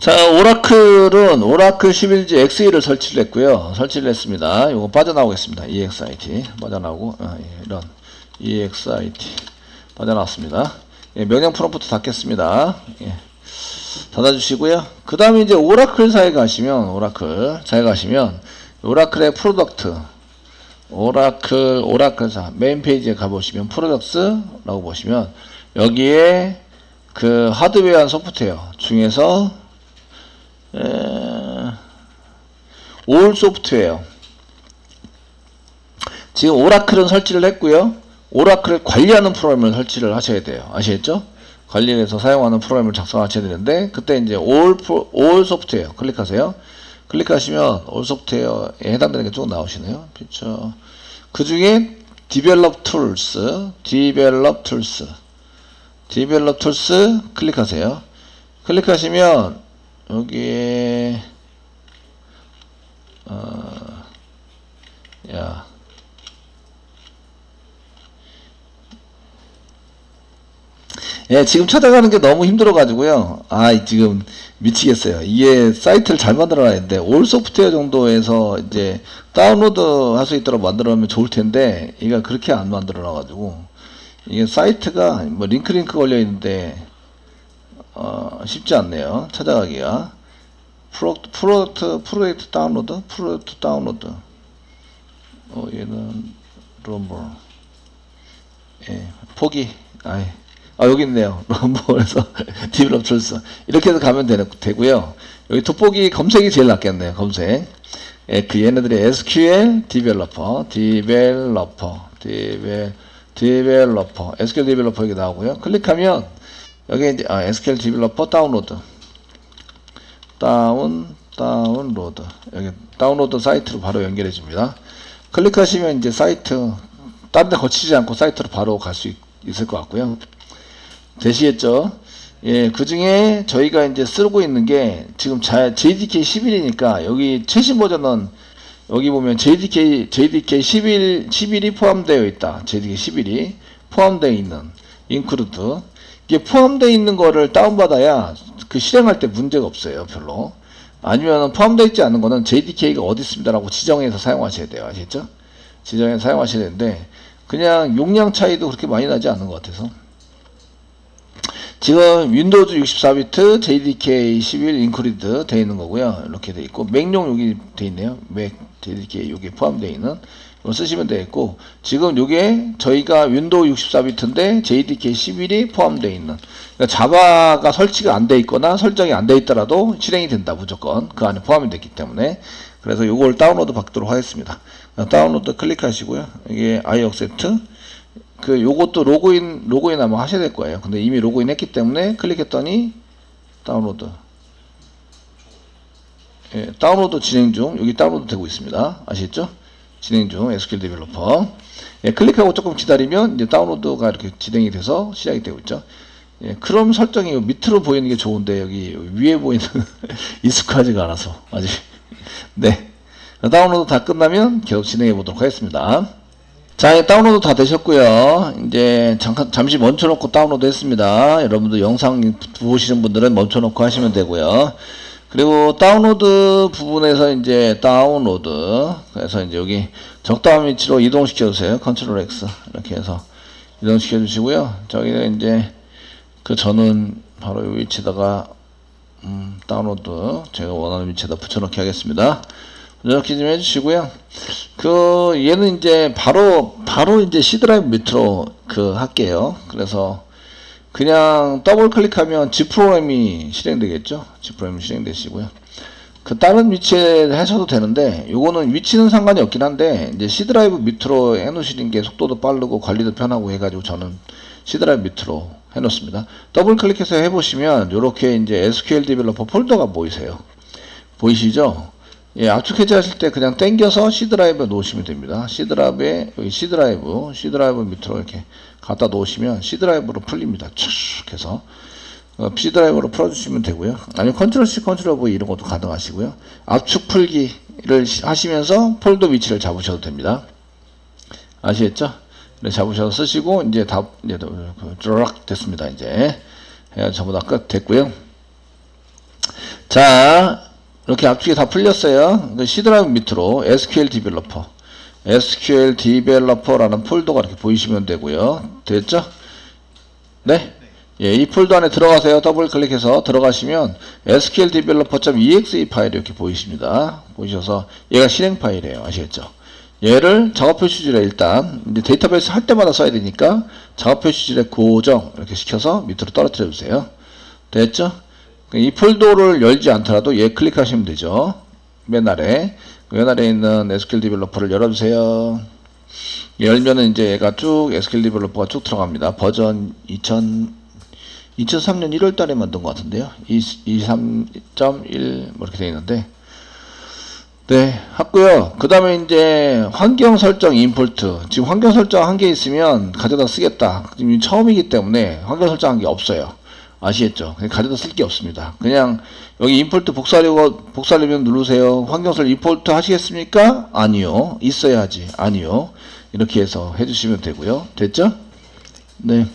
자, 오라클은 오라클 11지 XE를 설치를 했고요. 설치를 했습니다. 이거 빠져나오겠습니다. EXIT 빠져나오고 이런 EXIT 빠져나왔습니다. 예, 명령 프롬프트 닫겠습니다. 예, 닫아주시고요. 그 다음에 이제 오라클사에 가시면 오라클의 프로덕트 오라클사 메인 페이지에 가보시면 프로덕트라고 보시면 여기에 그 하드웨어와 소프트웨어 중에서 올 소프트웨어 지금 오라클은 설치를 했고요. 오라클을 관리하는 프로그램을 설치를 하셔야 돼요. 아시겠죠? 관리해서 사용하는 프로그램을 작성하셔야 되는데 그때 이제 올 소프트웨어 클릭하세요. 클릭하시면 올 소프트웨어에 해당되는 게 쭉 나오시네요. 피처 그 중에 디벨롭 툴스 클릭하세요. 클릭하시면 여기에 예, 지금 찾아가는 게 너무 힘들어 가지고요. 지금 미치겠어요. 이게 사이트를 잘 만들어 놨는데 올 소프트웨어 정도에서 이제 다운로드 할 수 있도록 만들어 놓으면 좋을 텐데 얘가 그렇게 안 만들어 놔 가지고 이게 사이트가 뭐 링크 걸려 있는데 쉽지 않네요. 찾아가기가. 프로젝트 다운로드 얘는 럼버 예, 포기 여기 있네요. 럼버에서 디벨롭 툴스 이렇게 해서 가면 되고요. 여기 돋보기 검색이 제일 낫겠네요. 검색. 예, 그 얘네들이 SQL 디벨로퍼 SQL 디벨로퍼 여기 나오고요. 클릭하면 여기 이제 SQL 디벨로퍼 다운로드 여기 다운로드 사이트로 바로 연결해 줍니다. 클릭하시면 이제 사이트 딴 데 거치지 않고 사이트로 바로 갈 수 있을 것 같고요. 되시겠죠? 예, 그 중에 저희가 이제 쓰고 있는 게 지금 JDK 11이니까 여기 최신 버전은 여기 보면 JDK 11이 포함되어 있다. JDK 11이 포함되어 있는 include 이게 포함되어 있는 거를 다운받아야 그 실행할 때 문제가 없어요. 별로. 아니면 포함되어 있지 않은 거는 JDK가 어디 있습니다라고 지정해서 사용하셔야 돼요. 아시겠죠? 지정해서 사용하셔야 되는데 그냥 용량 차이도 그렇게 많이 나지 않는 것 같아서 지금 윈도우즈 64비트 JDK 11 인클루드 되어 있는 거고요. 이렇게 되어 있고 맥용 여기 되어 있네요. 맥 JDK 여기 포함되어 있는 이거 쓰시면 되겠고 지금 요게 저희가 윈도우 64비트인데 JDK 11이 포함되어 있는 그러니까 자바가 설치가 안 돼 있거나 설정이 안 돼 있더라도 실행이 된다. 무조건 그 안에 포함이 됐기 때문에 그래서 요걸 다운로드 받도록 하겠습니다. 다운로드 클릭하시고요. 이게 iAccept 요것도 로그인 아마 하셔야 될 거예요. 근데 이미 로그인 했기 때문에 클릭했더니 다운로드. 예, 다운로드 진행 중. 여기 다운로드 되고 있습니다. 아시겠죠? 진행 중 SQL 디벨로퍼. 예, 클릭하고 조금 기다리면 이제 다운로드가 이렇게 진행이 돼서 시작이 되고 있죠. 예, 크롬 설정이 밑으로 보이는 게 좋은데 여기 위에 보이는 익숙하지가 않아서 아직. 네. 다운로드 다 끝나면 계속 진행해 보도록 하겠습니다. 자, 다운로드 다 되셨고요. 이제 잠시 멈춰놓고 다운로드 했습니다. 여러분들 영상 보시는 분들은 멈춰놓고 하시면 되고요. 그리고 다운로드 부분에서 이제 그래서 이제 여기 적당한 위치로 이동시켜 주세요. 컨트롤 X 이렇게 해서 이동시켜 주시고요. 저기는 이제 저는 바로 이 위치에다가 다운로드 제가 원하는 위치에다 붙여넣기 하겠습니다. 이렇게 좀 해주시고요. 얘는 이제 바로 이제 C 드라이브 밑으로 할게요. 그래서 그냥 더블 클릭하면 G 프로그램이 실행되겠죠. G 프로그램이 실행되시고요. 다른 위치에 하셔도 되는데, 요거는 위치는 상관이 없긴 한데, 이제 C 드라이브 밑으로 해놓으시는 게 속도도 빠르고 관리도 편하고 해가지고 저는 C 드라이브 밑으로 해놓습니다. 더블 클릭해서 해보시면, 요렇게 이제 SQL 디벨로퍼 폴더가 보이시죠? 예, 압축 해제하실 때 그냥 당겨서 C 드라이브에 놓으시면 됩니다. C 드라이브에 여기 C 드라이브 밑으로 이렇게 갖다 놓으시면 C 드라이브로 풀립니다. 쭉 해서 C 드라이브로 풀어주시면 되고요. 아니면 컨트롤 C, 컨트롤 V 이런 것도 가능하시고요. 압축 풀기를 하시면서 폴더 위치를 잡으셔도 됩니다. 아시겠죠? 네, 잡으셔서 쓰시고 이제 쭉 됐습니다. 이제 전부 다 끝 됐고요. 자, 이렇게 앞쪽에 다 풀렸어요. C 드라이브 밑으로 SQL 디벨로퍼, SQL 디벨로퍼라는 폴더가 이렇게 보이시면 되고요. 됐죠? 네? 예, 이 폴더 안에 들어가세요. 더블 클릭해서 들어가시면 SQL developer.exe 파일이 이렇게 보이십니다. 보이셔서 얘가 실행 파일이에요. 아시겠죠? 얘를 작업 표시줄에 일단 이제 데이터베이스 할 때마다 써야 되니까 작업 표시줄에 고정 이렇게 시켜서 밑으로 떨어뜨려 주세요. 됐죠? 이 폴더를 열지 않더라도 얘 클릭하시면 되죠. 맨 아래 있는 SQL 디벨로퍼를 열어주세요. 열면은 이제 얘가 쭉 SQL 디벨로퍼가 쭉 들어갑니다. 버전 2003년 1월 달에 만든 것 같은데요. 23.1 뭐 이렇게 되어 있는데, 네, 했고요. 그 다음에 이제 환경 설정 임포트. 지금 환경 설정 한 개 있으면 가져다 쓰겠다. 지금 처음이기 때문에 환경 설정 한 게 없어요. 아시겠죠? 가져다 쓸 게 없습니다. 그냥 여기 임포트 복사하려면 누르세요. 환경설 임포트 하시겠습니까? 아니요. 있어야 하지. 아니요. 이렇게 해서 해주시면 되고요. 됐죠? 네.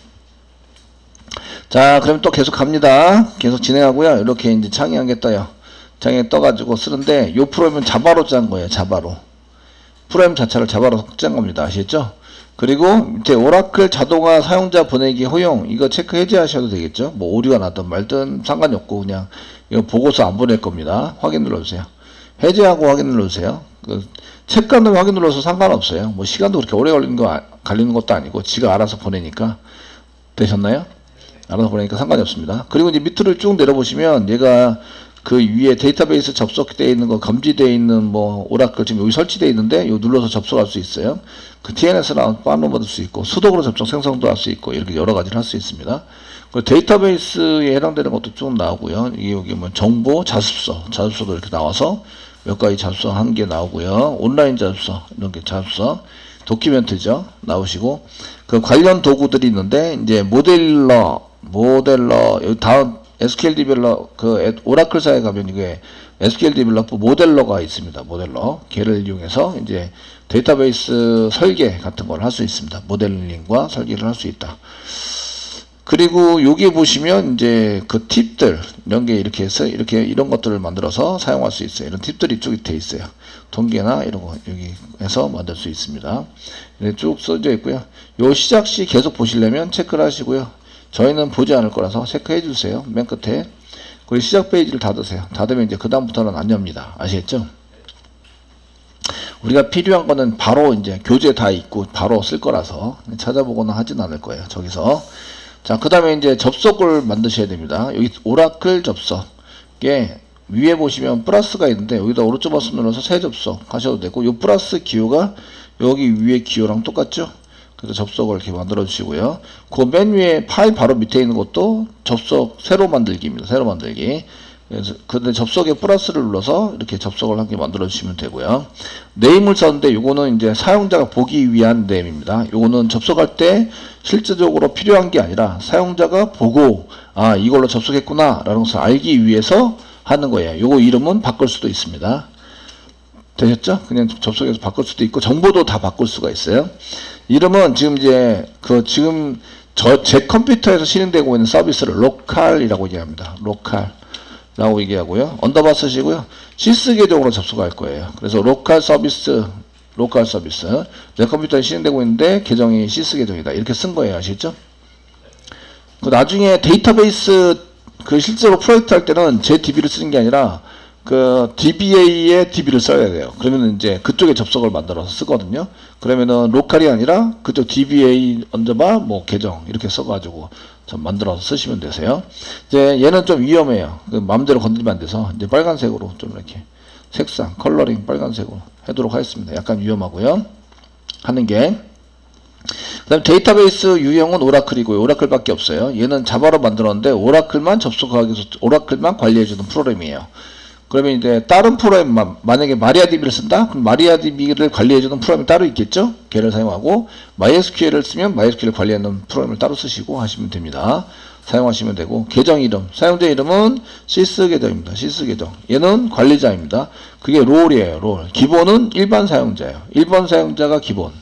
자, 그럼 또 계속 갑니다. 계속 진행하고요. 이렇게 이제 창이 한 개 떠요. 창에 떠가지고 쓰는데, 요 프로그램은 자바로 짠 거예요. 자바로. 프로그램 자체를 자바로 짠 겁니다. 아시겠죠? 그리고 밑에 오라클 자동화 사용자 보내기 허용, 이거 체크 해제하셔도 되겠죠? 뭐 오류가 나든 말든 상관이 없고, 그냥 이거 보고서 안 보낼 겁니다. 확인 눌러주세요. 해제하고 확인 눌러주세요. 체크한 다음에 확인 눌러서 상관없어요. 뭐 시간도 그렇게 오래 걸리는 것도 아니고, 지가 알아서 보내니까. 되셨나요? 알아서 보내니까 상관이 없습니다. 그리고 이제 밑으로 쭉 내려보시면 얘가 그 위에 데이터베이스 접속되어 있는 거, 검지되어 있는 뭐 오라클 지금 여기 설치되어 있는데 요 눌러서 접속할 수 있어요. 그 DNS랑 다운로드 받을 수 있고 수동으로 접속 생성도 할 수 있고 이렇게 여러 가지를 할 수 있습니다. 그 데이터베이스에 해당되는 것도 쭉 나오고요. 이게 여기 뭐 정보 자습서도 이렇게 나와서 몇 가지 자습서 한 개 나오고요. 온라인 자습서 이런 게 자습서 도큐멘트죠. 나오시고 그 관련 도구들이 있는데 이제 모델러 여기 다음 SQL 디벨러 오라클사에 가면 이게 SQL 디벨로퍼 모델러가 있습니다. 모델러 걔를 이용해서 이제 데이터베이스 설계 같은 걸 할 수 있습니다. 모델링과 설계를 할 수 있다. 그리고 여기 보시면 이제 그 팁들 이런 게 이렇게 해서 이런 것들을 만들어서 사용할 수 있어요. 이런 팁들이 쭉 돼 있어요. 통계나 이런 거 여기에서 만들 수 있습니다. 이렇게 쭉 써져 있고요. 요 시작 시 계속 보시려면 체크를 하시고요. 저희는 보지 않을 거라서 체크해 주세요. 맨 끝에. 그리고 시작 페이지를 닫으세요. 닫으면 이제 그 다음부터는 안 엽니다. 아시겠죠? 우리가 필요한 거는 바로 이제 교재 다 있고 바로 쓸 거라서 찾아보거나 하진 않을 거예요. 저기서. 자, 그 다음에 이제 접속을 만드셔야 됩니다. 여기 오라클 접속에 위에 보시면 플러스가 있는데 여기다 오른쪽 버튼 눌러서 새 접속 하셔도 되고 요 플러스 기호가 여기 위에 기호랑 똑같죠? 그래서 접속을 이렇게 만들어 주시고요. 그 맨 위에 파일 바로 밑에 있는 것도 접속 새로 만들기입니다. 새로 만들기. 그래서 근데 접속에 플러스를 눌러서 이렇게 접속을 한 개 만들어 주시면 되고요. 네임을 썼는데 요거는 이제 사용자가 보기 위한 네임입니다. 요거는 접속할 때 실질적으로 필요한 게 아니라 사용자가 보고 아 이걸로 접속했구나 라는 것을 알기 위해서 하는 거예요. 요거 이름은 바꿀 수도 있습니다. 되셨죠? 그냥 접속해서 바꿀 수도 있고 정보도 다 바꿀 수가 있어요. 이름은 지금 이제 제 컴퓨터에서 실행되고 있는 서비스를 로컬이라고 얘기합니다. 로컬라고 얘기하고요. 언더바 쓰시고요. 시스 계정으로 접속할 거예요. 그래서 로컬 서비스 내 컴퓨터에 실행되고 있는데 계정이 시스 계정이다. 이렇게 쓴 거예요. 아시겠죠? 그 나중에 데이터베이스 실제로 프로젝트 할 때는 제 DB를 쓰는 게 아니라 그 DBA의 DB를 써야 돼요. 그러면 이제 그쪽에 접속을 만들어서 쓰거든요. 그러면은 로컬이 아니라 그쪽 DBA 언저바 뭐 계정 이렇게 써가지고 좀 만들어서 쓰시면 되세요. 이제 얘는 좀 위험해요. 마음대로 건드리면 안 돼서 이제 빨간색으로 좀 이렇게 색상 컬러링 빨간색으로 하도록 하겠습니다. 약간 위험하고요. 하는 게. 그 다음 데이터베이스 유형은 오라클이고요. 오라클밖에 없어요. 얘는 자바로 만들었는데 오라클만 접속하기 위해서 오라클만 관리해주는 프로그램이에요. 그러면 이제 다른 프로그램만 만약에 마리아DB를 쓴다? 그럼 마리아DB를 관리해주는 프로그램이 따로 있겠죠? 걔를 사용하고 MySQL을 쓰면 MySQL 관리하는 프로그램을 따로 쓰시고 하시면 됩니다. 사용하시면 되고 계정 이름, 사용자 이름은 시스 계정입니다. 시스 계정. 얘는 관리자입니다. 그게 롤이에요. 롤. 기본은 일반 사용자예요. 일반 사용자가 기본.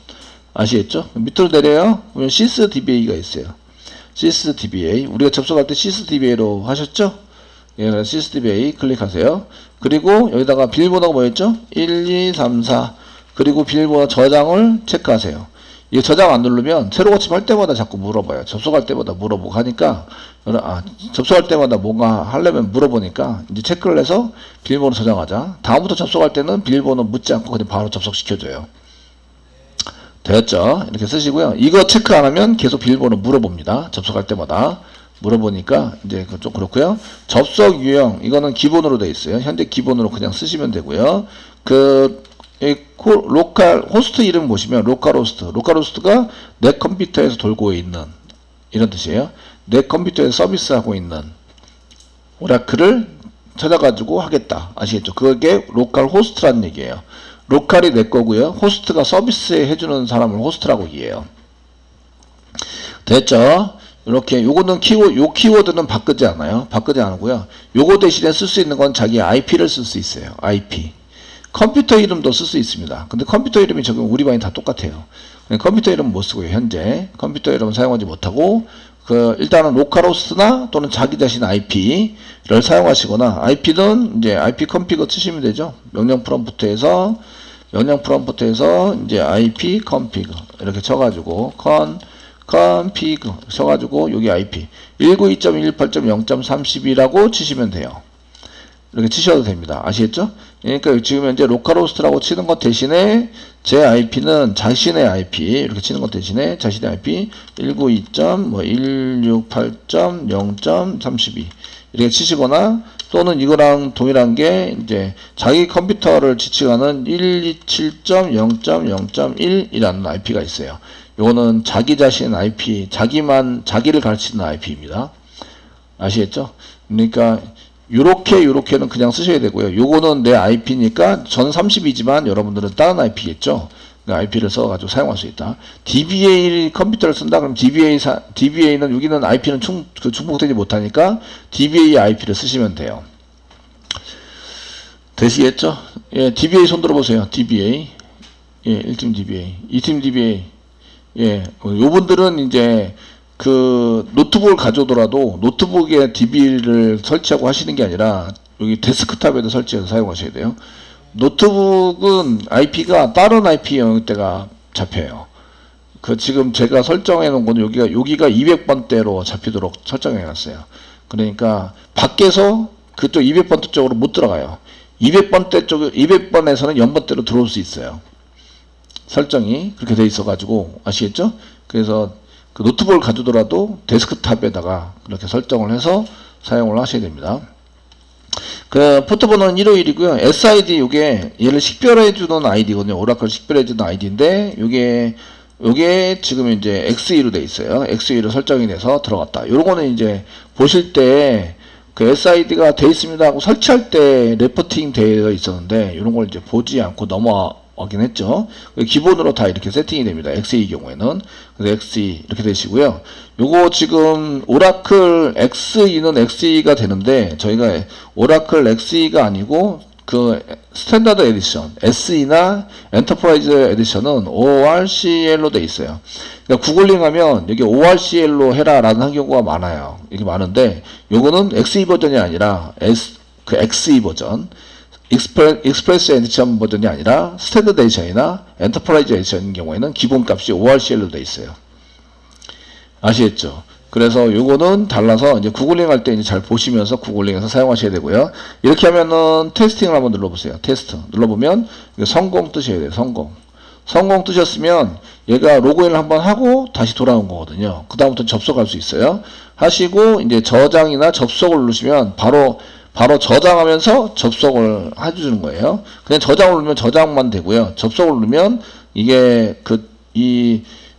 아시겠죠? 밑으로 내려요. 보면 sysDBA가 있어요. sysDBA. 우리가 접속할 때 sysDBA로 하셨죠? 예, sysdba 클릭하세요. 그리고 여기다가 비밀번호가 뭐였죠? 1, 2, 3, 4. 그리고 비밀번호 저장을 체크하세요. 이게 저장 안 누르면 새로 고침할 때마다 자꾸 물어봐요. 접속할 때마다 물어보고 하니까, 접속할 때마다 뭔가 하려면 물어보니까 이제 체크를 해서 비밀번호 저장하자. 다음부터 접속할 때는 비밀번호 묻지 않고 그냥 바로 접속시켜줘요. 되었죠? 이렇게 쓰시고요. 이거 체크 안 하면 계속 비밀번호 물어봅니다. 접속할 때마다 물어보니까 이제 좀 그렇고요. 접속 유형 이거는 기본으로 되어 있어요. 현재 기본으로 그냥 쓰시면 되고요. 로컬 호스트 이름 보시면 로컬 호스트가 내 컴퓨터에서 돌고 있는 이런 뜻이에요. 내 컴퓨터에서 서비스하고 있는 오라클을 찾아가지고 하겠다. 아시겠죠? 그게 로컬 호스트라는 얘기예요. 로컬이 내 거고요. 호스트가 서비스 해주는 사람을 호스트라고 얘기해요. 됐죠? 이렇게 요거는 요 키워드는 바꾸지 않아요. 바꾸지 않고요. 요거 대신에 쓸 수 있는 건 자기 IP를 쓸 수 있어요. IP. 컴퓨터 이름도 쓸 수 있습니다. 근데 컴퓨터 이름이 지금 우리 반이 다 똑같아요. 컴퓨터 이름은 못 쓰고요. 현재 컴퓨터 이름은 사용하지 못하고 일단은 로컬 호스트나 또는 자기 자신 IP를 사용하시거나 IP는 이제 IP 컴피그 치시면 되죠. 명령 프롬프트에서 이제 IP 컴피그 이렇게 쳐가지고 컴피그 쳐가지고 여기 IP 192.168.0.32라고 치시면 돼요. 이렇게 치셔도 됩니다. 아시겠죠? 그러니까 지금 현재 로컬호스트라고 치는 것 대신에 제 IP는 자신의 IP 이렇게 치는 것 대신에 자신의 IP 192.168.0.32 이렇게 치시거나 또는 이거랑 동일한 게 이제 자기 컴퓨터를 지칭하는 127.0.0.1이라는 IP가 있어요. 요거는 자기 자신 IP, 자기를 가르치는 IP입니다. 아시겠죠? 그러니까 요렇게는 그냥 쓰셔야 되고요. 요거는 내 IP니까 전 30이지만 여러분들은 다른 IP겠죠. IP를 써가지고 사용할 수 있다. DBA 컴퓨터를 쓴다 그럼 DBA는 여기는 IP는 중복되지 못하니까 DBA IP를 쓰시면 돼요. 되시겠죠? 예, DBA 손 들어보세요. DBA. 예, 1팀 DBA, 2팀 DBA. 예, 요분들은 이제 노트북을 가져오더라도 노트북에 DB를 설치하고 하시는 게 아니라 여기 데스크탑에도 설치해서 사용하셔야 돼요. 노트북은 IP가 다른 IP 영역대가 잡혀요. 지금 제가 설정해 놓은 거는 여기가 200번대로 잡히도록 설정해 놨어요. 그러니까 밖에서 그쪽 200번대 쪽으로 못 들어가요. 200번에서는 0번대로 들어올 수 있어요. 설정이 그렇게 돼 있어 가지고 아시겠죠? 그래서 노트북을 가져오더라도 데스크탑에다가 그렇게 설정을 해서 사용을 하셔야 됩니다. 포트번호는 151이고요. SID 요게 얘를 식별해주는 아이디거든요. 오라클 식별해주는 아이디인데 요게 지금 이제 XE로 돼 있어요. XE로 설정이 돼서 들어갔다. 요거는 이제 보실 때 SID가 돼 있습니다 하고 설치할 때 레포팅 되어 있었는데 이런 걸 이제 보지 않고 넘어가긴 했죠. 기본으로 다 이렇게 세팅이 됩니다. XE 경우에는. 그래서 XE 이렇게 되시고요. 요거 지금 오라클 XE는 XE가 되는데 저희가 오라클 XE가 아니고 스탠다드 에디션 SE나 엔터프라이즈 에디션은 ORCL로 돼 있어요. 그러니까 구글링 하면 여기 ORCL로 해라 라는 한 경우가 많아요. 이게 많은데 요거는 XE 버전이 아니라 XE 버전 익스프레스 에디션 버전이 아니라 스탠다드 에디션이나 엔터프라이즈 에디션인 경우에는 기본값이 ORCL로 돼 있어요. 아시겠죠? 그래서 요거는 달라서 이제 구글링 할 때 이제 잘 보시면서 구글링해서 사용하셔야 되고요. 이렇게 하면은 테스팅을 한번 눌러보세요. 테스트 눌러보면 성공 뜨셔야 돼요. 성공 뜨셨으면 얘가 로그인을 한번 하고 다시 돌아온 거거든요. 그 다음부터 접속할 수 있어요. 하시고 이제 저장이나 접속을 누르시면 바로 저장하면서 접속을 해주는 거예요. 그냥 저장을 누르면 저장만 되고요. 접속을 누르면 이게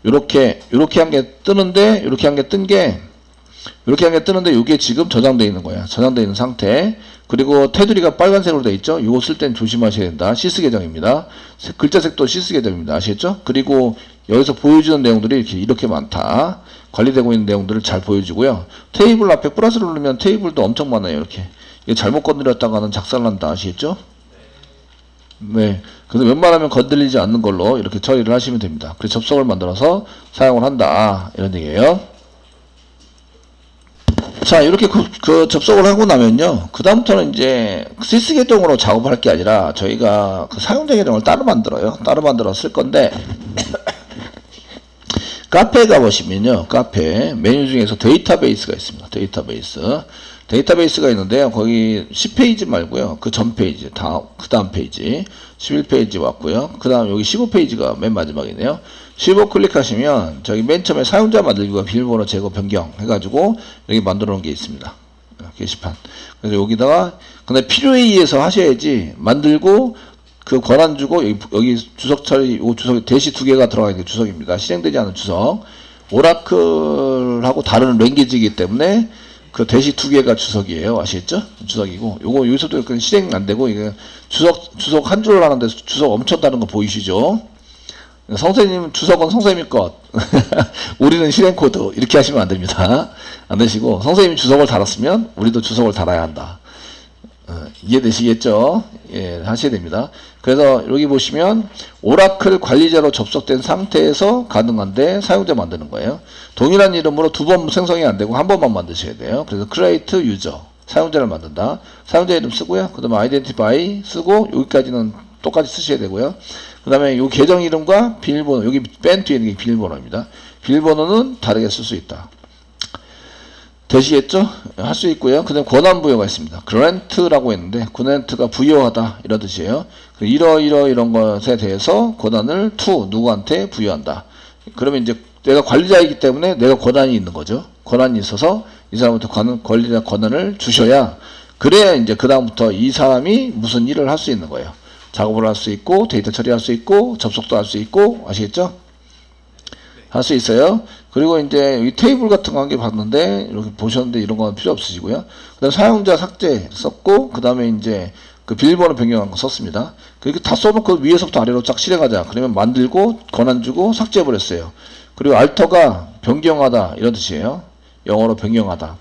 요렇게 한 게 뜨는데 이렇게 한 게 뜨는데 이게 지금 저장되어 있는 거예요. 저장되어 있는 상태. 그리고 테두리가 빨간색으로 되어 있죠. 이거 쓸 땐 조심하셔야 된다. 시스 계정입니다. 글자색도 시스 계정입니다. 아시겠죠? 그리고 여기서 보여주는 내용들이 이렇게 많다. 관리되고 있는 내용들을 잘 보여주고요. 테이블 앞에 플러스를 누르면 테이블도 엄청 많아요. 이렇게. 이게 잘못 건드렸다가는 작살난다. 아시겠죠? 네. 그래서 웬만하면 건들리지 않는 걸로 이렇게 처리를 하시면 됩니다. 그래서 접속을 만들어서 사용을 한다. 이런 얘기예요. 자, 이렇게 그 접속을 하고 나면요. 그다음부터는 이제 시스 계정으로 작업을 할 게 아니라 저희가 그 사용자 계정을 따로 만들어요. 따로 만들어 쓸 건데, 카페에 가보시면요. 카페 메뉴 중에서 데이터베이스가 있습니다. 데이터베이스가 있는데요. 거기 10페이지 말고요. 그 전 페이지, 그 다음 페이지 11페이지 왔고요. 그 다음 여기 15페이지가 맨 마지막이네요. 15 클릭하시면 저기 맨 처음에 사용자 만들기와 비밀번호 제거 변경 해가지고 여기 만들어 놓은 게 있습니다. 게시판. 그래서 여기다가 근데 필요에 의해서 하셔야지 만들고 그 권한 주고 여기 주석 처리 요 주석 대시 2개가 들어가 있는 주석입니다. 실행되지 않은 주석. 오라클하고 다른 랭귀지이기 때문에 그 대시 2개가 주석이에요. 아시겠죠? 주석이고 요거 여기서도 실행 안 되고 이게 주석 한 줄 하는데 주석 엄청 다른 거 보이시죠? 선생님 주석은 선생님 것 우리는 실행 코드 이렇게 하시면 안 됩니다. 안 되시고 선생님이 주석을 달았으면 우리도 주석을 달아야 한다. 이해되시겠죠? 예, 하셔야 됩니다. 그래서 여기 보시면 오라클 관리자로 접속된 상태에서 가능한데 사용자 만드는 거예요. 동일한 이름으로 2번 생성이 안 되고 한 번만 만드셔야 돼요. 그래서 create user 사용자를 만든다. 사용자 이름 쓰고요. 그 다음에 identify 쓰고 여기까지는 똑같이 쓰셔야 되고요. 그 다음에 요 계정 이름과 비밀번호 여기 맨 뒤에 있는 게 비밀번호입니다. 비밀번호는 다르게 쓸 수 있다. 되시겠죠? 할 수 있고요. 그 다음에 권한 부여가 있습니다. grant라고 했는데 grant가 부여하다 이런 뜻이에요. 이런 것에 대해서 권한을 누구한테 부여한다. 그러면 이제 내가 관리자이기 때문에 내가 권한이 있는 거죠. 권한이 있어서 이 사람한테 관리자 권한을 주셔야 그래야 이제 그 다음부터 이 사람이 무슨 일을 할 수 있는 거예요. 작업을 할 수 있고 데이터 처리할 수 있고 접속도 할 수 있고 아시겠죠? 할 수 있어요. 그리고 이제 이 테이블 같은 거 한 개 봤는데 이렇게 보셨는데 이런 건 필요 없으시고요. 그다음 사용자 삭제 썼고 그 다음에 이제 그 비밀번호 변경한 거 썼습니다. 그렇게 다 써놓고 위에서부터 아래로 쫙 실행하자. 그러면 만들고 권한 주고 삭제해버렸어요. 그리고 알터가 변경하다 이런 뜻이에요. 영어로 변경하다.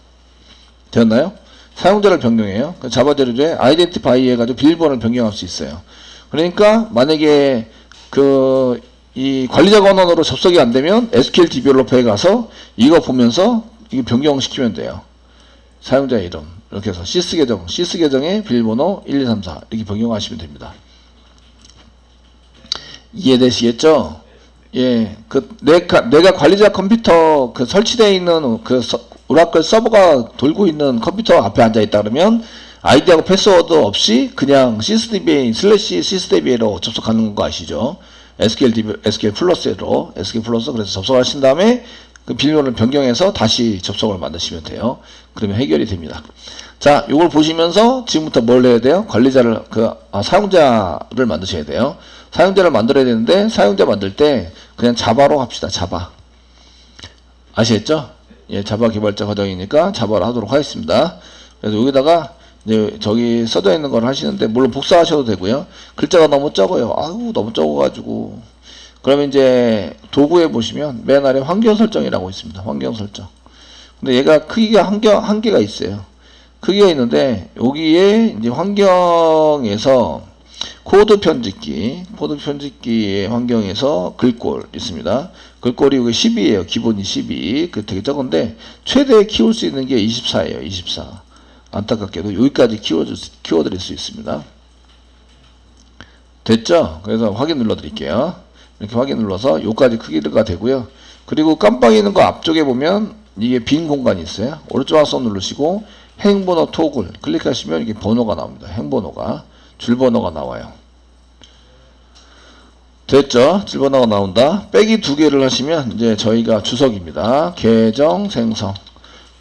되었나요? 사용자를 변경해요. 자바제로에 아이덴티파이 해가지고 비밀번호를 변경할 수 있어요. 그러니까 만약에 이 관리자 권한으로 접속이 안 되면 SQL 디벨로퍼에 가서 이거 보면서 이거 변경시키면 돼요. 사용자 이름 이렇게 해서 시스 계정의 비밀번호 1234 이렇게 변경하시면 됩니다. 이해되시겠죠? 예, 내가 관리자 컴퓨터 설치되어 있는 오라클 서버가 돌고 있는 컴퓨터 앞에 앉아 있다 그러면 아이디하고 패스워드 없이 그냥 sysdba/sysdba로 접속하는 거 아시죠? SQL 플러스로 그래서 접속하신 다음에 그 비밀번호를 변경해서 다시 접속을 만드시면 돼요. 그러면 해결이 됩니다. 자, 이걸 보시면서 지금부터 뭘 해야 돼요? 관리자를 사용자를 만드셔야 돼요. 사용자를 만들어야 되는데 사용자 만들 때 그냥 자바로 합시다. 자바. 아시겠죠? 예, 자바 개발자 과정이니까 자바로 하도록 하겠습니다. 그래서 여기다가 이제 저기 써져 있는 걸 하시는데 물론 복사하셔도 되고요. 글자가 너무 적어요. 아우 너무 적어가지고 그러면 이제 도구에 보시면 맨 아래 환경 설정이라고 있습니다. 환경 설정. 근데 얘가 크기가 한계가 있어요. 크기가 있는데 여기에 이제 환경에서 코드 편집기의 환경에서 글꼴 있습니다. 글꼴이 여기 12예요. 기본이 12. 그 되게 적은데 최대 키울 수 있는 게 24예요. 24. 안타깝게도 여기까지 키워드릴 수 있습니다. 됐죠? 그래서 확인 눌러 드릴게요. 이렇게 확인 눌러서 여기까지 크기가 되고요. 그리고 깜빡이는 거 앞쪽에 보면 이게 빈 공간이 있어요. 오른쪽 악성 누르시고 행번호 토글 클릭하시면 이게 번호가 나옵니다. 행번호가 줄번호가 나와요. 됐죠? 줄번호가 나온다. 빼기 2개를 하시면 이제 저희가 주석입니다. 계정 생성.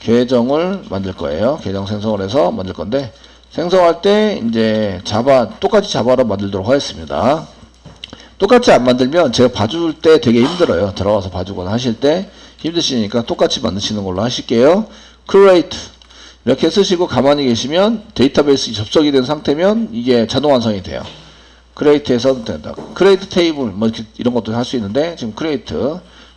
계정을 만들 거예요. 계정 생성을 해서 만들 건데 생성할 때 이제 똑같이 자바로 만들도록 하겠습니다. 똑같이 안 만들면 제가 봐줄 때 되게 힘들어요. 들어가서 봐주거나 하실 때 힘드시니까 똑같이 만드시는 걸로 하실게요. create 이렇게 쓰시고 가만히 계시면 데이터베이스 접속이 된 상태면 이게 자동 완성이 돼요. create에서 된다. create 테이블 뭐 이런 것도 할 수 있는데 지금 create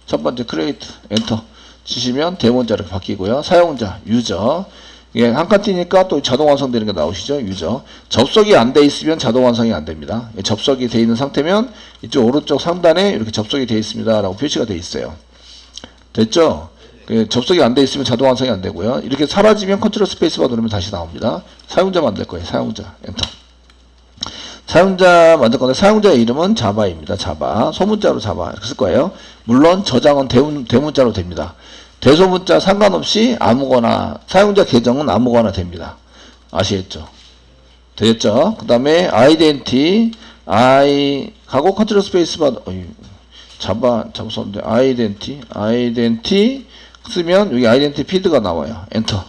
첫 번째 create 엔터 치시면 대문자 이렇게 바뀌고요. 사용자 유저 이게 한 칸 띄니까 또 자동 완성되는 게 나오시죠. 유저 접속이 안 돼 있으면 자동 완성이 안 됩니다. 접속이 돼 있는 상태면 이쪽 오른쪽 상단에 이렇게 접속이 돼 있습니다 라고 표시가 돼 있어요. 됐죠? 접속이 안 돼 있으면 자동 완성이 안 되고요. 이렇게 사라지면 컨트롤 스페이스바 누르면 다시 나옵니다. 사용자 만들 거예요. 사용자 엔터. 사용자 만들 건데 사용자의 이름은 자바입니다. 자바 소문자로 자바 이렇게 쓸 거예요. 물론 저장은 대문자로 됩니다. 대소문자 상관없이 아무거나 사용자 계정은 아무거나 됩니다. 아시겠죠? 되겠죠? 그 다음에 아이덴티 하고 컨트롤 스페이스바 자바 썼는데 아이덴티 쓰면 여기 아이덴티 피드가 나와요. 엔터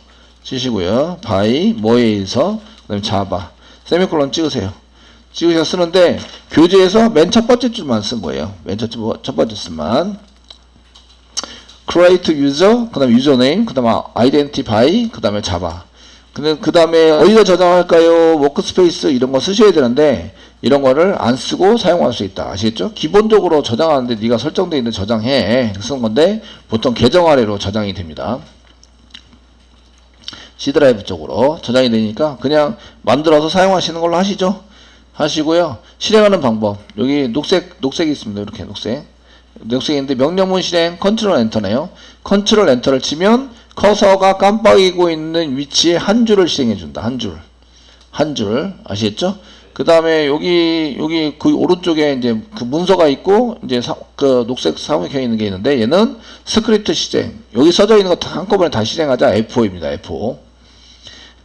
치시고요. 바이 뭐에 의해서 그 다음에 자바 세미콜론 찍으세요. 찍으셔서 쓰는데 교재에서 맨 첫 번째 줄만 쓴 거예요. 맨 첫 번째 줄만 create user 그 다음에 유저네임 그 다음에 identify 그 다음에 자바 그 다음에 어디다 저장할까요? 워크스페이스 이런 거 쓰셔야 되는데 이런 거를 안 쓰고 사용할 수 있다. 아시겠죠? 기본적으로 저장하는데 네가 설정되어 있는 저장해 쓰는 건데 보통 계정 아래로 저장이 됩니다. C 드라이브 쪽으로 저장이 되니까 그냥 만들어서 사용하시는 걸로 하시죠. 하시고요. 실행하는 방법 여기 녹색이 있습니다. 이렇게 녹색인데 명령문 실행 컨트롤 엔터네요. 컨트롤 엔터를 치면 커서가 깜빡이고 있는 위치에 한 줄을 실행해 준다. 한 줄 아시겠죠? 그 다음에 여기 그 오른쪽에 이제 그 문서가 있고 이제 그 녹색 사무켜 있는 게 있는데 얘는 스크립트 실행 여기 써져 있는 거 다 한꺼번에 다 실행하자. F5입니다.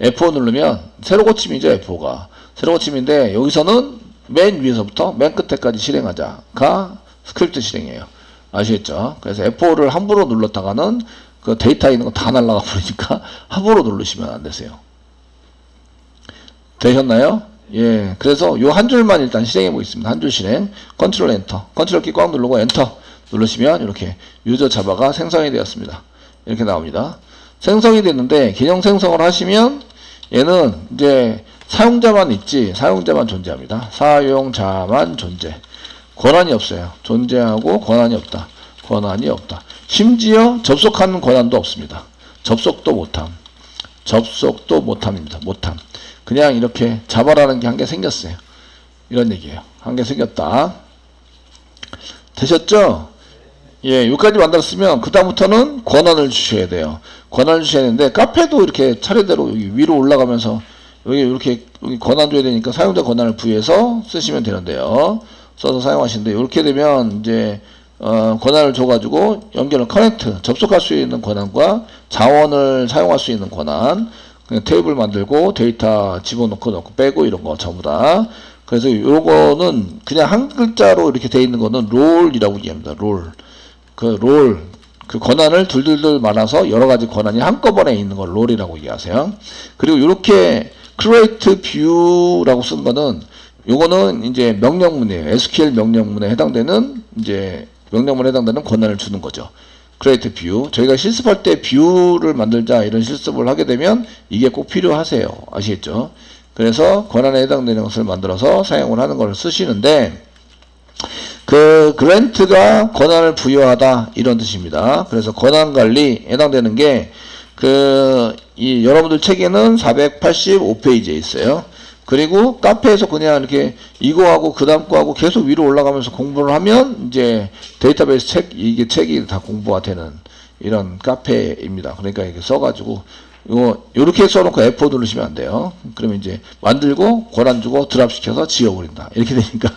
F5 누르면 새로 고침이죠. F5가 새로 고침인데 여기서는 맨 위에서부터 맨 끝에까지 실행하자가 스크립트 실행이에요. 아시겠죠? 그래서 F5를 함부로 눌렀다가는 그 데이터 있는 거 다 날라가 버리니까 함부로 누르시면 안 되세요. 되셨나요? 예. 그래서 요 한 줄만 일단 실행해 보겠습니다. 한 줄 실행. 컨트롤 엔터. 컨트롤 키 꽉 누르고 엔터 누르시면 이렇게 유저 자바가 생성이 되었습니다. 이렇게 나옵니다. 생성이 됐는데 계정 생성을 하시면 얘는 이제 사용자만 있지 사용자만 존재합니다. 사용자만 존재. 권한이 없어요. 존재하고 권한이 없다. 심지어 접속하는 권한도 없습니다. 접속도 못함입니다. 그냥 이렇게 자바라는 게 한 개 생겼어요. 이런 얘기예요. 한 개 생겼다. 되셨죠? 예, 여기까지 만들었으면 그다음부터는 권한을 주셔야 돼요. 권한을 주셔야 되는데 카페도 이렇게 차례대로 여기 위로 올라가면서 여기 이렇게 여기 권한 줘야 되니까 사용자 권한을 부여해서 쓰시면 되는데요. 써서 사용하시는데 이렇게 되면 이제 권한을 줘가지고 연결을 커넥트 접속할 수 있는 권한과 자원을 사용할 수 있는 권한 그냥 테이블 만들고 데이터 집어넣고 넣고 빼고 이런 거 전부 다. 그래서 요거는 그냥 한 글자로 이렇게 돼 있는 거는 롤이라고 얘기합니다. 그 권한을 둘둘둘 많아서 여러 가지 권한이 한꺼번에 있는 걸 롤이라고 얘기하세요. 그리고 이렇게 create view라고 쓴 거는 요거는 이제 명령문이에요. SQL 명령문에 해당되는 이제 명령문에 해당되는 권한을 주는 거죠. create view. 저희가 실습할 때 뷰를 만들자 이런 실습을 하게 되면 이게 꼭 필요하세요. 아시겠죠? 그래서 권한에 해당되는 것을 만들어서 사용을 하는 걸 쓰시는데 그 grant가 권한을 부여하다 이런 뜻입니다. 그래서 권한 관리 해당되는 게 이 여러분들 책에는 485페이지에 있어요. 그리고 카페에서 그냥 이렇게 이거하고 그 다음 거하고 계속 위로 올라가면서 공부를 하면 이제 데이터베이스 이게 책이 다 공부가 되는 이런 카페입니다. 그러니까 이렇게 써가지고 요렇게 써놓고 F4 누르시면 안 돼요. 그러면 이제 만들고 권한 주고 드랍 시켜서 지워버린다. 이렇게 되니까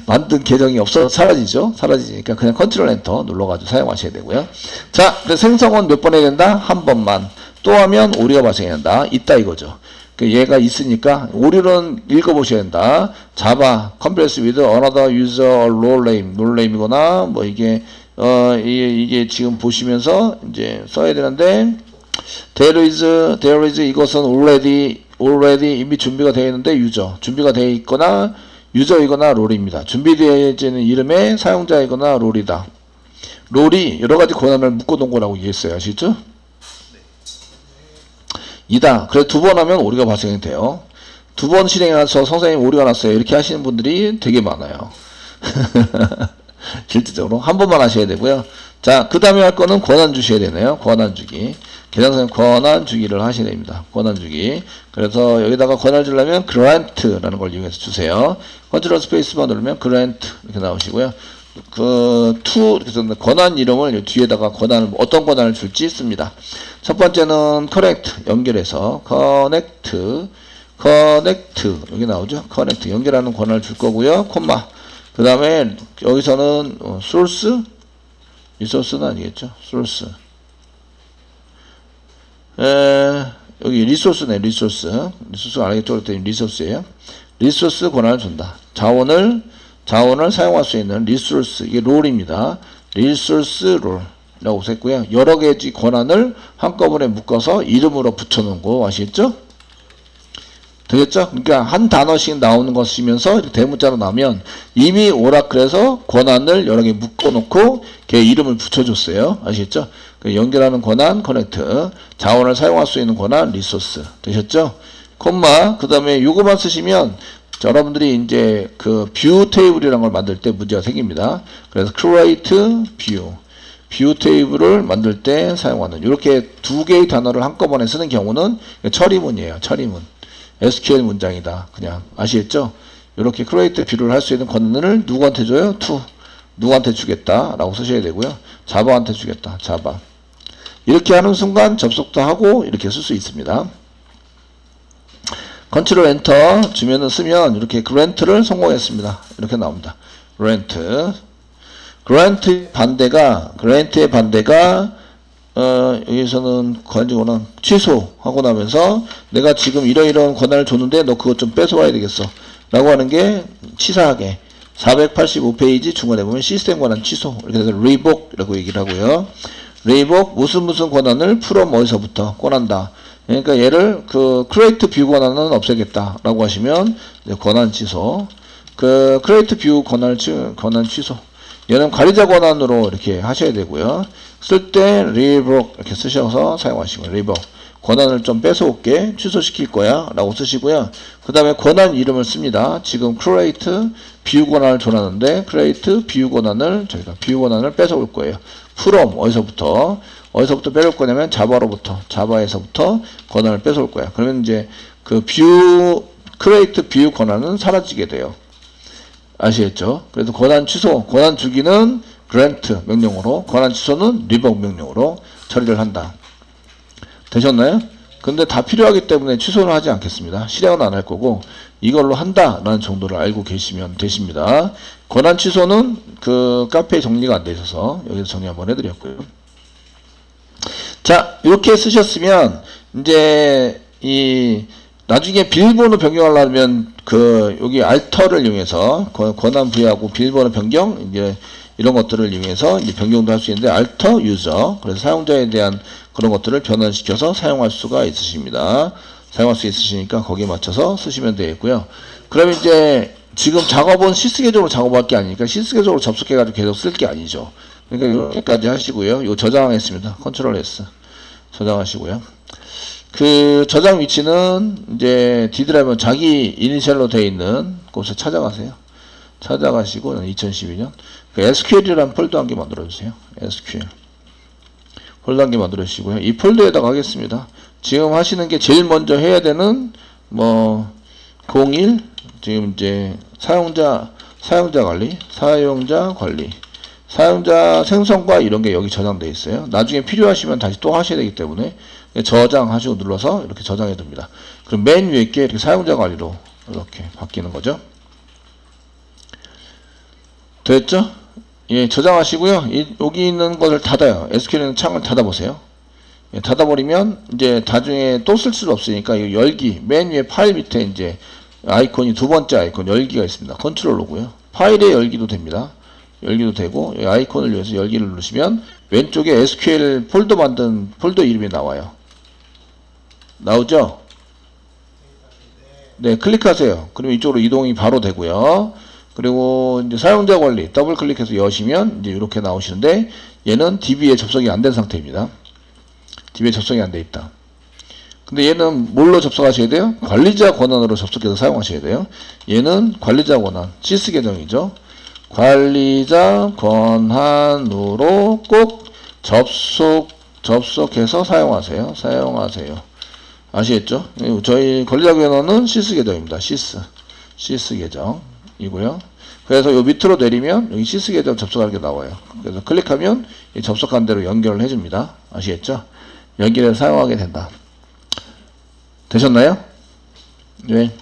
만든 계정이 사라지죠. 사라지니까 그냥 컨트롤 엔터 눌러가지고 사용하셔야 되고요. 자, 생성은 몇 번 해야 된다? 한 번만. 또 하면 오류가 발생해야 된다. 있다 이거죠. 얘가 있으니까 오류는 읽어보셔야 된다. Java compress with another user role name이거나 뭐 이게 지금 보시면서 이제 써야 되는데 there is 이것은 already 이미 준비가 되어 있는데 준비가 되어 있거나 유저이거나 롤입니다. 준비되어 있는 이름의 사용자이거나 롤이다. 롤이 여러 가지 권한을 묶어놓은 거라고 얘기했어요. 아시죠? 이다. 그래서 두 번 하면 오류가 발생이 돼요. 두 번 실행해서 선생님 오류가 났어요. 이렇게 하시는 분들이 되게 많아요. 실질적으로 한 번만 하셔야 되고요. 자, 그 다음에 할 거는 권한 주셔야 되네요. 권한 주기. 계정선생님 권한 주기를 하셔야 됩니다. 권한 주기. 그래서 여기다가 권한 주려면 grant라는 걸 이용해서 주세요. 컨트롤 스페이스만 누르면 grant 이렇게 나오시고요. 그래서 권한 이름을 뒤에다가 권한을 어떤 권한을 줄지 씁니다. 첫 번째는 connect 연결해서 connect 여기 나오죠. connect 연결하는 권한을 줄 거고요. 콤마 그 다음에 여기서는 source 리소스는 아니겠죠. source 여기 리소스네. 리소스가 아니겠죠. 그랬더니 리소스예요. 리소스 권한을 준다. 자원을 사용할 수 있는 리소스, 이게 롤입니다. 리소스 롤이라고 했고요. 여러 개의 권한을 한꺼번에 묶어서 이름으로 붙여놓은 거 아시겠죠? 되겠죠? 그러니까 한 단어씩 나오는 거 쓰면서 대문자로 나오면 이미 오라클에서 권한을 여러 개 묶어놓고 걔 이름을 붙여줬어요. 아시겠죠? 연결하는 권한 커넥트, 자원을 사용할 수 있는 권한 리소스. 되셨죠? 콤마 그 다음에 요거만 쓰시면 여러분들이 이제 그 뷰 테이블이라는 걸 만들 때 문제가 생깁니다. 그래서 create 뷰 테이블을 만들 때 사용하는 이렇게 두 개의 단어를 한꺼번에 쓰는 경우는 처리문이에요. 처리문. SQL 문장이다. 그냥 아시겠죠? 이렇게 create 뷰를 할 수 있는 권한을 누구한테 줘요? 누구한테 주겠다 라고 쓰셔야 되고요. 자바한테 주겠다. 자바. 이렇게 하는 순간 접속도 하고 이렇게 쓸 수 있습니다. 컨트롤 엔터 주면은 쓰면 이렇게 grant를 성공했습니다. 이렇게 나옵니다. grant의 반대가 여기서는 권한 취소하고 나면서 내가 지금 이러이러한 권한을 줬는데 너 그것 좀 뺏어와야 되겠어 라고 하는 게 치사하게 485페이지 중간에 보면 시스템 권한 취소 이렇게 해서 revoke 이라고 얘기를 하고요. revoke 무슨 권한을 from 어디서부터 권한다. 그러니까 얘를 create view 권한은 없애겠다 라고 하시면 권한 취소 create view 권한 취소 얘는 관리자 권한으로 이렇게 하셔야 되고요. 쓸 때 revoke 이렇게 쓰셔서 사용하시고요. revoke 권한을 좀 뺏어올게 취소시킬 거야 라고 쓰시고요. 그 다음에 권한 이름을 씁니다. 지금 create view 권한을 줘놨는데 create view 권한을 저희가 view 권한을 뺏어올 거예요. from 어디서부터 뺏어올 거냐면 자바에서부터 권한을 뺏어올 거야. 그러면 이제 그 create view 권한은 사라지게 돼요. 아시겠죠? 그래서 권한 취소, 권한 주기는 grant 명령으로, 권한 취소는 revoke 명령으로 처리를 한다. 되셨나요? 근데 다 필요하기 때문에 취소는 하지 않겠습니다. 실행은 안 할 거고 이걸로 한다라는 정도를 알고 계시면 되십니다. 권한 취소는 그 카페에 정리가 안 돼 있어서 여기서 정리 한번 해드렸고요. 자, 이렇게 쓰셨으면 이제 나중에 비밀번호 변경하려면 여기 알터를 이용해서 권한 부여하고 비밀번호 변경 이제 이런 것들을 이용해서 이제 변경도 할 수 있는데 알터 유저 그래서 사용자에 대한 그런 것들을 변환시켜서 사용할 수가 있으십니다. 사용할 수 있으시니까 거기에 맞춰서 쓰시면 되겠고요. 그럼 이제 지금 작업은 시스 계정으로 작업할 게 아니니까 시스 계정으로 접속해가지고 계속 쓸 게 아니죠. 그러니까 이렇게까지 하시고요. 이거 저장하겠습니다. 컨트롤 S 저장하시고요. 그 저장 위치는 이제 D 드라이브 자기 이니셜로 되어 있는 곳에 찾아가세요. 찾아가시고 2012년 그 SQL이라는 폴더 한 개 만들어 주세요. SQL 폴더 한 개 만들어 주시고요. 이 폴더에다가 하겠습니다. 지금 하시는 게 제일 먼저 해야 되는 01 지금 이제 사용자 관리 사용자 생성과 이런 게 여기 저장되어 있어요. 나중에 필요하시면 다시 또 하셔야 되기 때문에 저장하시고 눌러서 이렇게 저장해 둡니다. 그럼 맨 위에 게 이렇게 사용자 관리로 이렇게 바뀌는 거죠. 됐죠? 예, 저장하시고요. 여기 있는 것을 닫아요. SQL에는 창을 닫아보세요. 예, 닫아버리면 이제 나중에 또 쓸 수는 없으니까 이 열기 맨 위에 파일 밑에 이제 아이콘이 두 번째 아이콘 열기가 있습니다. 컨트롤로고요. 파일에 열기도 됩니다. 열기도 되고 이 아이콘을 위해서 열기를 누르시면 왼쪽에 SQL 폴더 만든 폴더 이름이 나와요. 나오죠? 네, 클릭하세요. 그러면 이쪽으로 이동이 바로 되고요. 그리고 이제 사용자 관리 더블 클릭해서 여시면 이제 이렇게 나오시는데 얘는 DB에 접속이 안 된 상태입니다. DB에 접속이 안 돼 있다. 근데 얘는 뭘로 접속하셔야 돼요? 관리자 권한으로 접속해서 사용하셔야 돼요. 얘는 관리자 권한, 시스 계정이죠. 관리자 권한으로 꼭 접속해서 사용하세요. 아시겠죠? 저희 관리자 권한은 시스 계정입니다. 시스 계정이고요. 그래서 요 밑으로 내리면 여기 시스 계정 접속하는 게 나와요. 그래서 클릭하면 이 접속한 대로 연결을 해줍니다. 아시겠죠? 연결해서 사용하게 된다. 되셨나요? 네.